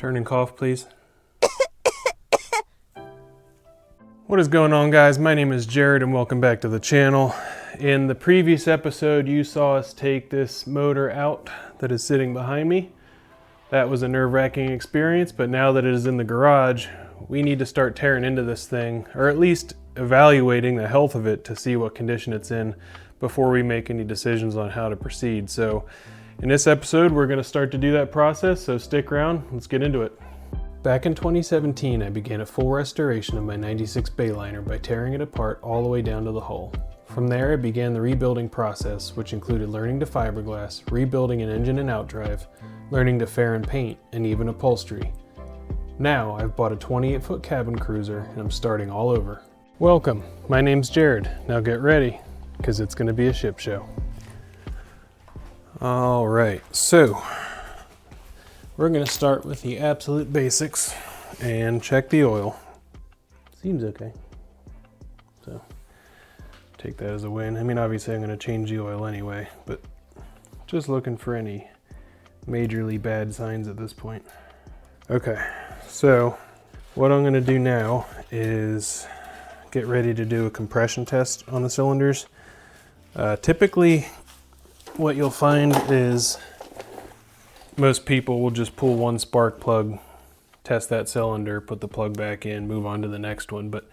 Turn and cough, please. What is going on, guys? My name is Jared and welcome back to the channel. In the previous episode, you saw us take this motor out that is sitting behind me. That was a nerve-wracking experience, but now that it is in the garage, we need to start tearing into this thing, or at least evaluating the health of it to see what condition it's in before we make any decisions on how to proceed. So in this episode, we're going to start to do that process, so stick around, let's get into it. Back in 2017, I began a full restoration of my 96 Bayliner by tearing it apart all the way down to the hull. From there, I began the rebuilding process, which included learning to fiberglass, rebuilding an engine and outdrive, learning to fair and paint, and even upholstery. Now, I've bought a 28-foot cabin cruiser, and I'm starting all over. Welcome, my name's Jared. Now get ready, because it's going to be a ship show. All right, so we're going to start with the absolute basics and check the oil. Seems okay. So take that as a win. I mean, obviously I'm going to change the oil anyway, but just looking for any majorly bad signs at this point. Okay, so what I'm going to do now is get ready to do a compression test on the cylinders. Typically, what you'll find is most people will just pull one spark plug, test that cylinder, put the plug back in, move on to the next one. But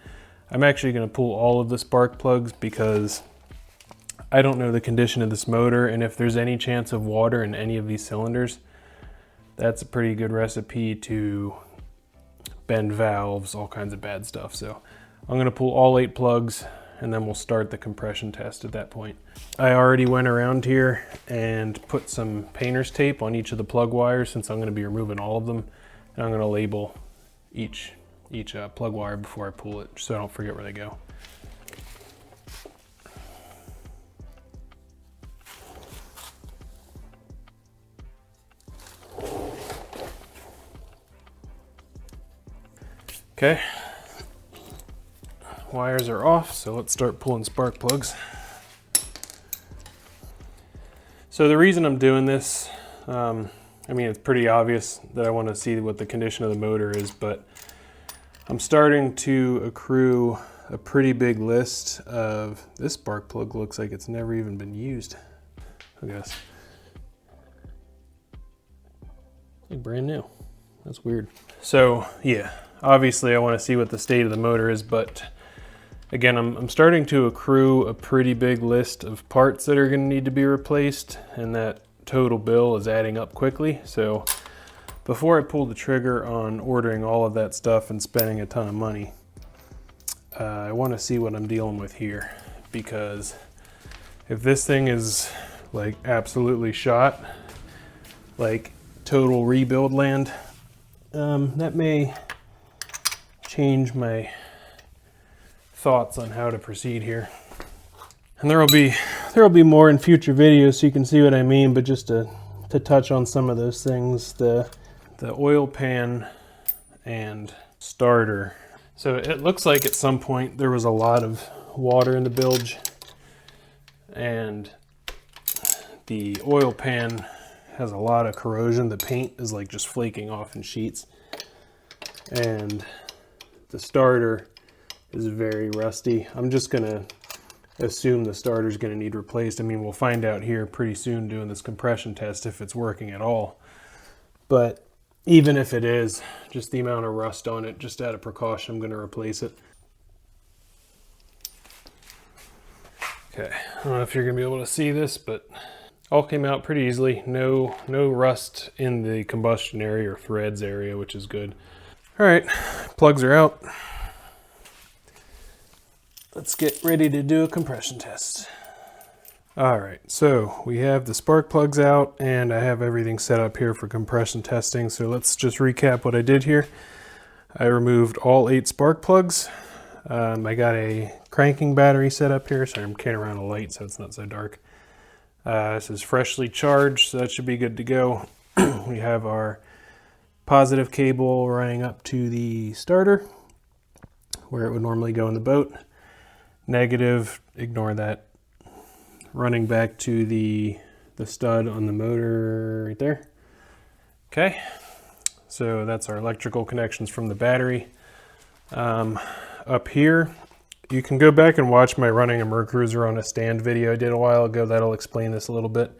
I'm actually going to pull all of the spark plugs because I don't know the condition of this motor, and if there's any chance of water in any of these cylinders, that's a pretty good recipe to bend valves, all kinds of bad stuff. So I'm going to pull all 8 plugs and then we'll start the compression test at that point. I already went around here and put some painter's tape on each of the plug wires since I'm going to be removing all of them, and I'm going to label each plug wire before I pull it so I don't forget where they go. Okay. Wires are off, so let's start pulling spark plugs. So the reason I'm doing this, I mean, it's pretty obvious that I want to see what the condition of the motor is, but I'm starting to accrue a pretty big list of, this spark plug looks like it's never even been used, I guess. Like brand new. That's weird. So yeah, obviously I want to see what the state of the motor is, but again, I'm starting to accrue a pretty big list of parts that are going to need to be replaced, and that total bill is adding up quickly. So before I pull the trigger on ordering all of that stuff and spending a ton of money, I want to see what I'm dealing with here, because if this thing is like absolutely shot, like total rebuild land, that may change my thoughts on how to procead here. And there will be more in future videos so you can see what I mean, but just to touch on some of those things, the oil pan and starter. So it looks like at some point there was a lot of water in the bilge, and the oil pan has a lot of corrosion. The paint is like just flaking off in sheets, and the starter is very rusty. I'm just gonna assume the starter's gonna need replaced. I mean, we'll find out here pretty soon doing this compression test if it's working at all. But even if it is, just the amount of rust on it, just out of precaution, I'm gonna replace it. Okay, I don't know if you're gonna be able to see this, but all came out pretty easily. No rust in the combustion area or threads area, which is good. All right, plugs are out. Let's get ready to do a compression test. All right, so we have the spark plugs out and I have everything set up here for compression testing. So let's just recap what I did here. I removed all 8 spark plugs. I got a cranking battery set up here. Sorry, I'm carrying around a light so it's not so dark. This is freshly charged, so that should be good to go. We have our positive cable running up to the starter where it would normally go in the boat. Negative, ignore that, running back to the stud on the motor right there. Okay, So that's our electrical connections from the battery. Up here, you can go back and watch my running a Mercruiser on a stand video I did a while ago. That'll explain this a little bit.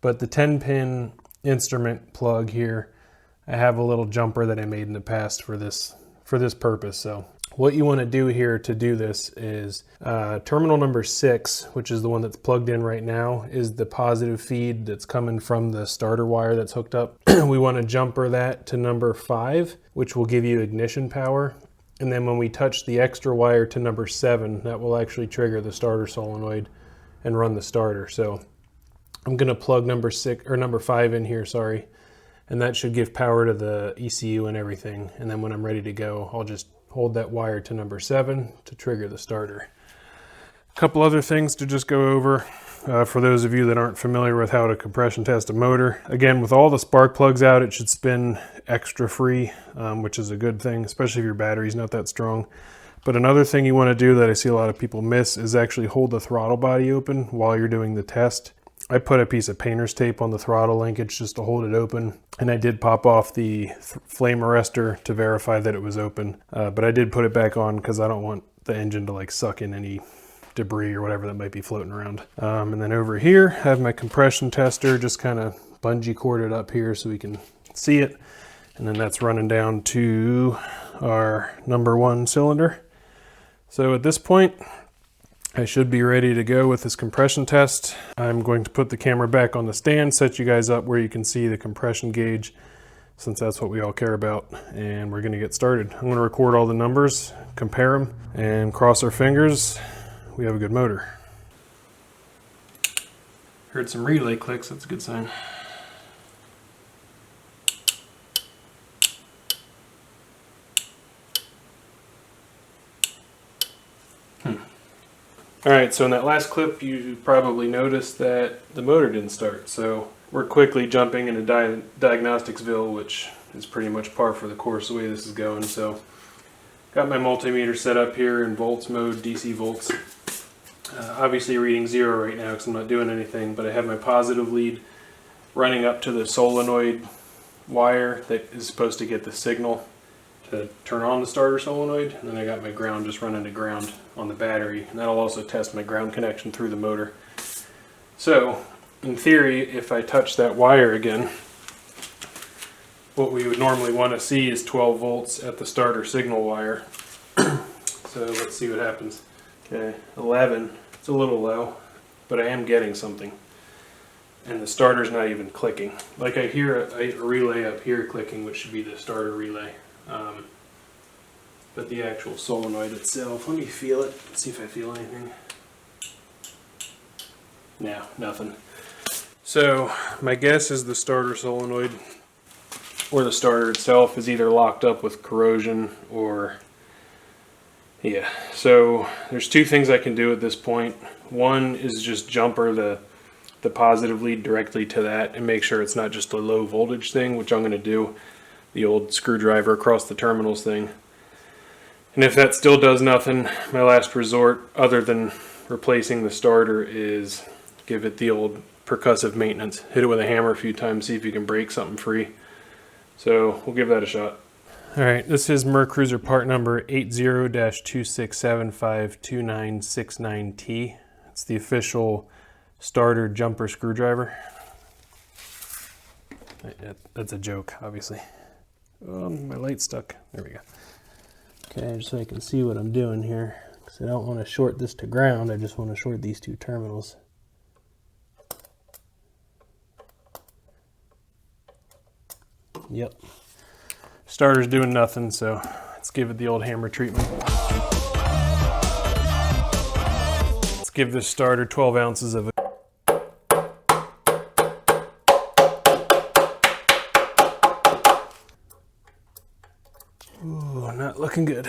But the 10-pin instrument plug here, I have a little jumper that I made in the past for this purpose. So what you want to do here to do this is terminal number 6, which is the one that's plugged in right now, is the positive feed that's coming from the starter wire that's hooked up. We want to jumper that to number 5, which will give you ignition power. And then when we touch the extra wire to number 7, that will actually trigger the starter solenoid and run the starter. So I'm going to plug number 5 in here, sorry. And that should give power to the ECU and everything. And then when I'm ready to go, I'll just hold that wire to number 7 to trigger the starter. A couple other things to just go over for those of you that aren't familiar with how to compression test a motor. Again, with all the spark plugs out, it should spin extra free, which is a good thing, especially if your battery's not that strong. But another thing you want to do that I see a lot of people miss is actually hold the throttle body open while you're doing the test. I put a piece of painter's tape on the throttle linkage just to hold it open, and I did pop off the flame arrestor to verify that it was open, but I did put it back on because I don't want the engine to like suck in any debris or whatever that might be floating around. And then over here I have my compression tester just kind of bungee corded up here so we can see it, and then that's running down to our number 1 cylinder. So at this point I should be ready to go with this compression test. I'm going to put the camera back on the stand, set you guys up where you can see the compression gauge, since that's what we all care about, and we're gonna get started. I'm gonna record all the numbers, compare them, and cross our fingers. We have a good motor. Heard some relay clicks, that's a good sign. Alright, so in that last clip you probably noticed that the motor didn't start, so we're quickly jumping into Diagnosticsville, which is pretty much par for the course the way this is going. So got my multimeter set up here in volts mode, DC volts. Obviously reading 0 right now because I'm not doing anything, but I have my positive lead running up to the solenoid wire that is supposed to get the signal to turn on the starter solenoid, and then I got my ground just running to ground on the battery, and that'll also test my ground connection through the motor. So in theory, if I touch that wire again, what we would normally want to see is 12 volts at the starter signal wire. So let's see what happens. Okay, 11, it's a little low, but I am getting something. And the starter's not even clicking. Like I hear a relay up here clicking, which should be the starter relay. But the actual solenoid itself, let me feel it, see if I feel anything. No, nothing. So my guess is the starter solenoid or the starter itself is either locked up with corrosion or, yeah. So there's 2 things I can do at this point. One is just jumper the positive lead directly to that and make sure it's not just a low voltage thing, which I'm going to do, the old screwdriver across the terminals thing. And if that still does nothing, my last resort, other than replacing the starter, is give it the old percussive maintenance. Hit it with a hammer a few times, see if you can break something free. So we'll give that a shot. Alright, this is Mercruiser part number 80-26752969T. It's the official starter jumper screwdriver. That's a joke, obviously. Oh, my light's stuck. There we go. Okay, just so I can see what I'm doing here, because I don't want to short this to ground, I just want to short these 2 terminals. Yep. Starter's doing nothing, so let's give it the old hammer treatment. Let's give this starter 12 ounces of it. Ooh, not looking good.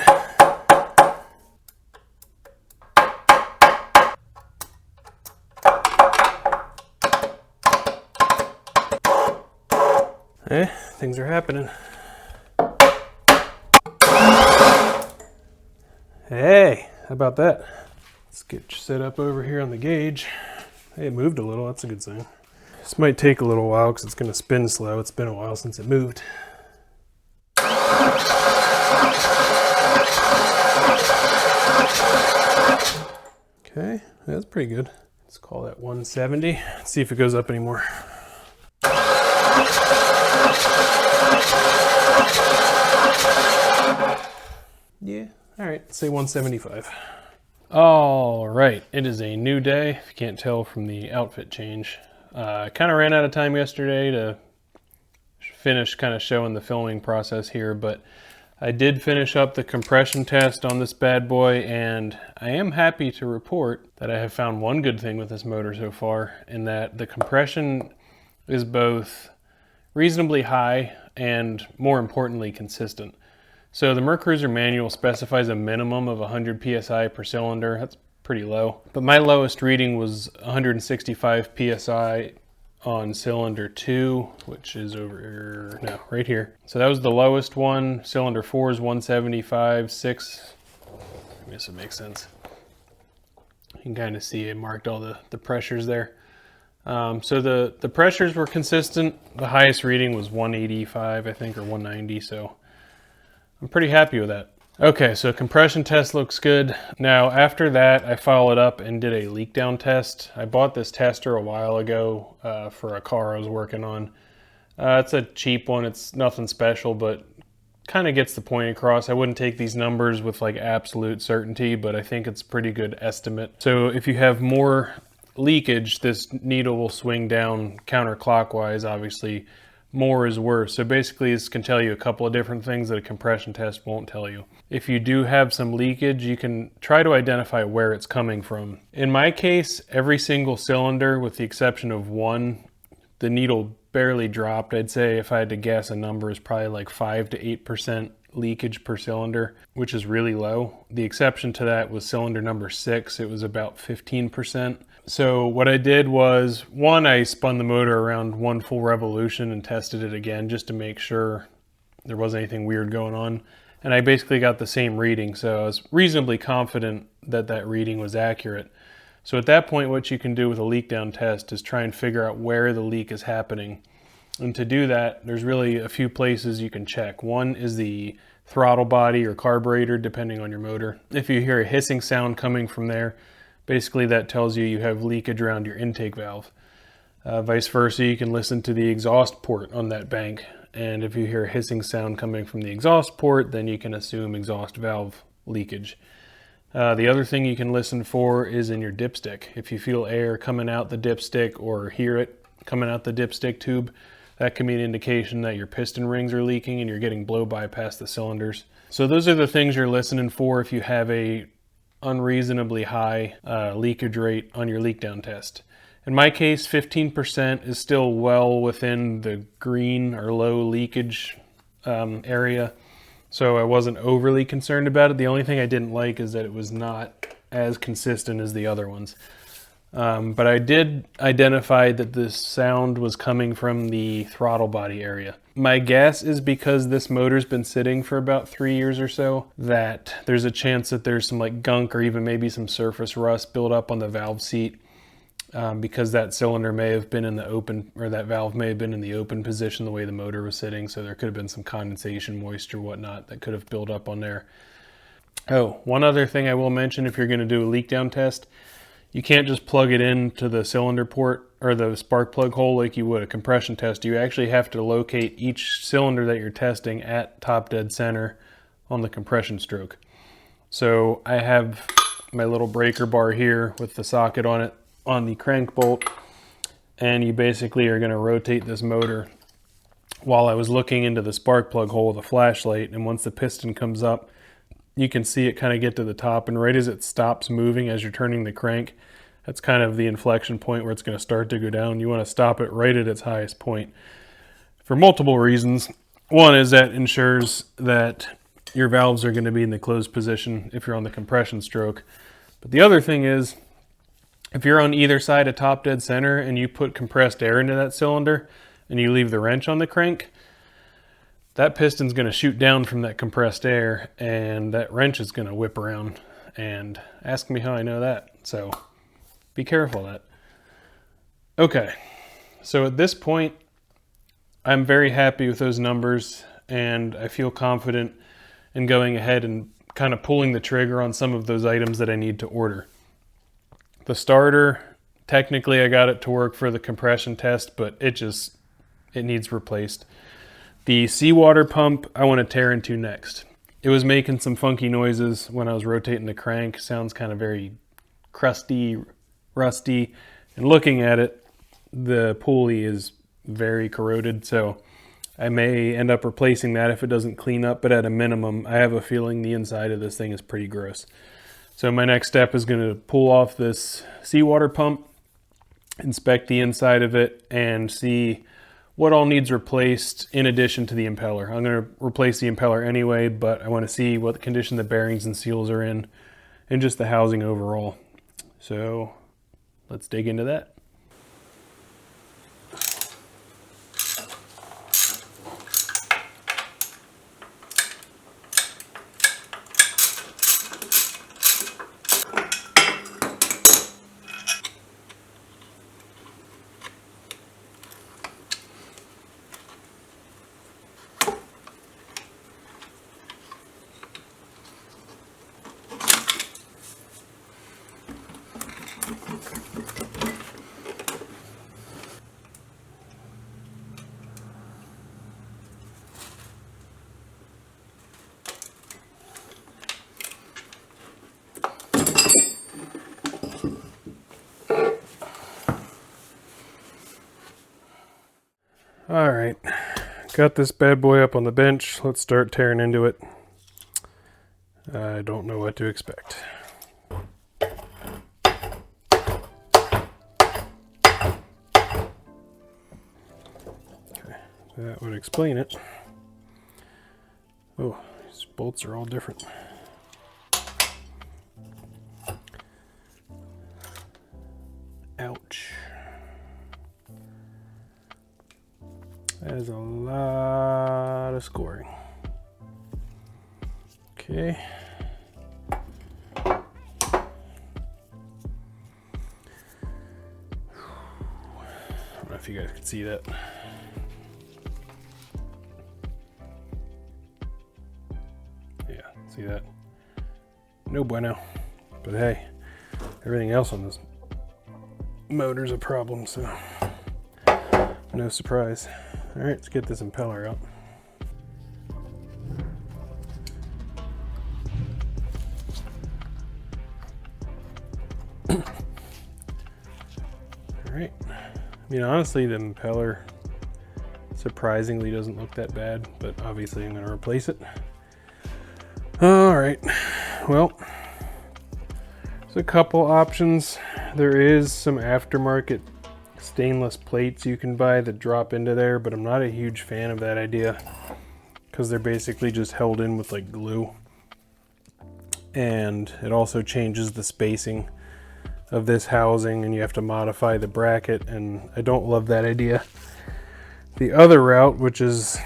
Eh, things are happening. Hey, how about that? Let's get you set up over here on the gauge. Hey, it moved a little, that's a good sign. This might take a little while because it's going to spin slow. It's been a while since it moved. That's pretty good. Let's call that 170. Let's see if it goes up anymore. Yeah, all right, let's say 175. All right, it is a new day, if you can't tell from the outfit change. I kind of ran out of time yesterday to finish kind of showing the filming process here, but I did finish up the compression test on this bad boy, and I am happy to report that I have found one good thing with this motor so far, in that the compression is both reasonably high and, more importantly, consistent. So the MerCruiser manual specifies a minimum of 100 psi per cylinder. That's pretty low. But my lowest reading was 165 psi on cylinder 2, which is over, no, right here. So that was the lowest one. Cylinder 4 is 175, 6, I guess it makes sense. You can kind of see it marked all the pressures there. So the pressures were consistent. The highest reading was 185, I think, or 190, so I'm pretty happy with that. Okay, so compression test looks good. Now after that, I followed up and did a leak down test. I bought this tester a while ago for a car I was working on. It's a cheap one, it's nothing special, but kind of gets the point across. I wouldn't take these numbers with like absolute certainty, but I think it's a pretty good estimate. So if you have more leakage, this needle will swing down counterclockwise, obviously. More is worse. So basically this can tell you a couple of different things that a compression test won't tell you. If you do have some leakage, you can try to identify where it's coming from. In my case, every single cylinder, with the exception of one, the needle barely dropped. I'd say if I had to guess, a number is probably like 5 to 8% leakage per cylinder, which is really low. The exception to that was cylinder number 6. It was about 15%. So what I did was, one, I spun the motor around one full revolution and tested it again just to make sure there wasn't anything weird going on. And I basically got the same reading, so I was reasonably confident that that reading was accurate. So at that point, what you can do with a leak down test is try and figure out where the leak is happening. And to do that, there's really a few places you can check. One is the throttle body or carburetor, depending on your motor. If you hear a hissing sound coming from there, basically that tells you have leakage around your intake valve. Vice versa, you can listen to the exhaust port on that bank, and if you hear a hissing sound coming from the exhaust port, then you can assume exhaust valve leakage. The other thing you can listen for is in your dipstick. If you feel air coming out the dipstick or hear it coming out the dipstick tube, that can be an indication that your piston rings are leaking and you're getting blow by past the cylinders. So those are the things you're listening for if you have a unreasonably high leakage rate on your leak down test. In my case, 15% is still well within the green or low leakage area, so I wasn't overly concerned about it. The only thing I didn't like is that it was not as consistent as the other ones. But I did identify that this sound was coming from the throttle body area. My guess is because this motor's been sitting for about 3 years or so, that there's a chance that there's some like gunk or even maybe some surface rust built up on the valve seat, because that cylinder may have been in the open, or that valve may have been in the open position the way the motor was sitting, so there could have been some condensation, moisture, whatnot that could have built up on there. Oh, one other thing I will mention, if you're going to do a leak down test, you can't just plug it into the cylinder port or the spark plug hole like you would a compression test. You actually have to locate each cylinder that you're testing at top dead center on the compression stroke. So I have my little breaker bar here with the socket on it on the crank bolt, and you basically are going to rotate this motor while I was looking into the spark plug hole with a flashlight, and once the piston comes up, you can see it kind of get to the top, and right as it stops moving as you're turning the crank, that's kind of the inflection point where it's going to start to go down. You want to stop it right at its highest point for multiple reasons. One is that ensures that your valves are going to be in the closed position if you're on the compression stroke. But the other thing is, if you're on either side of top dead center and you put compressed air into that cylinder and you leave the wrench on the crank, that piston's going to shoot down from that compressed air and that wrench is going to whip around. And ask me how I know that. So be careful of that. Okay, so at this point, I'm very happy with those numbers, and I feel confident in going ahead and kind of pulling the trigger on some of those items that I need to order. The starter, technically I got it to work for the compression test, but it needs replaced. The seawater pump I want to tear into next. It was making some funky noises when I was rotating the crank. Sounds kind of very crusty, rusty. And looking at it, the pulley is very corroded, so I may end up replacing that if it doesn't clean up, but at a minimum, I have a feeling the inside of this thing is pretty gross. So my next step is going to pull off this seawater pump, inspect the inside of it, and see what all needs replaced in addition to the impeller. I'm going to replace the impeller anyway, but I want to see what condition the bearings and seals are in and just the housing overall. So let's dig into that. All right, got this bad boy up on the bench. Let's start tearing into it. I don't know what to expect. Okay, that would explain it. Oh, these bolts are all different. Ouch. That is a lot of scoring. Okay. I don't know if you guys can see that. Yeah, see that? No bueno. But hey, everything else on this motor's a problem, so no surprise. All right, let's get this impeller out. All right. I mean, honestly, the impeller surprisingly doesn't look that bad, but obviously I'm going to replace it. All right. Well, there's a couple options. There is some aftermarket stainless plates you can buy that drop into there, but I'm not a huge fan of that idea because they're basically just held in with like glue, and it also changes the spacing of this housing and you have to modify the bracket, and I don't love that idea. The other route, which is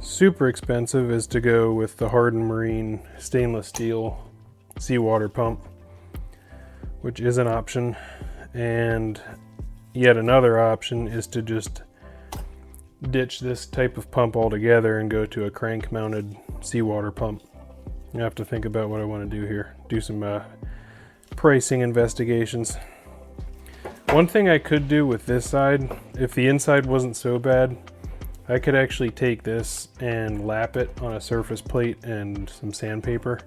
super expensive, is to go with the Harden Marine stainless steel seawater pump, which is an option. And yet another option is to just ditch this type of pump altogether and go to a crank mounted seawater pump. I have to think about what I want to do here. Do some pricing investigations. One thing I could do with this side, if the inside wasn't so bad, I could actually take this and lap it on a surface plate and some sandpaper,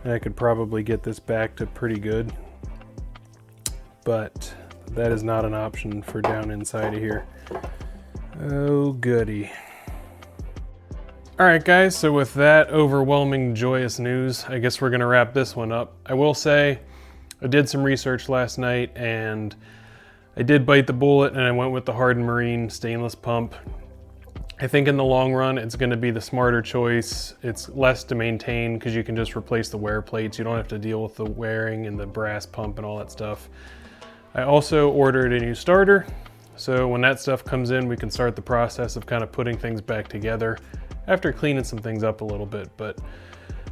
and I could probably get this back to pretty good. But that is not an option for down inside of here. Oh goody. All right guys, so with that overwhelming joyous news, I guess we're gonna wrap this one up. I will say, I did some research last night and I did bite the bullet and I went with the Harden Marine stainless pump. I think in the long run, it's gonna be the smarter choice. It's less to maintain because you can just replace the wear plates. You don't have to deal with the wearing and the brass pump and all that stuff. I also ordered a new starter, so when that stuff comes in, we can start the process of kind of putting things back together after cleaning some things up a little bit. But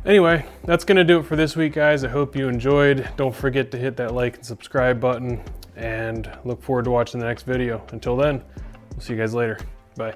anyway, that's gonna do it for this week, guys. I hope you enjoyed. Don't forget to hit that like and subscribe button, and look forward to watching the next video. Until then, we'll see you guys later. Bye.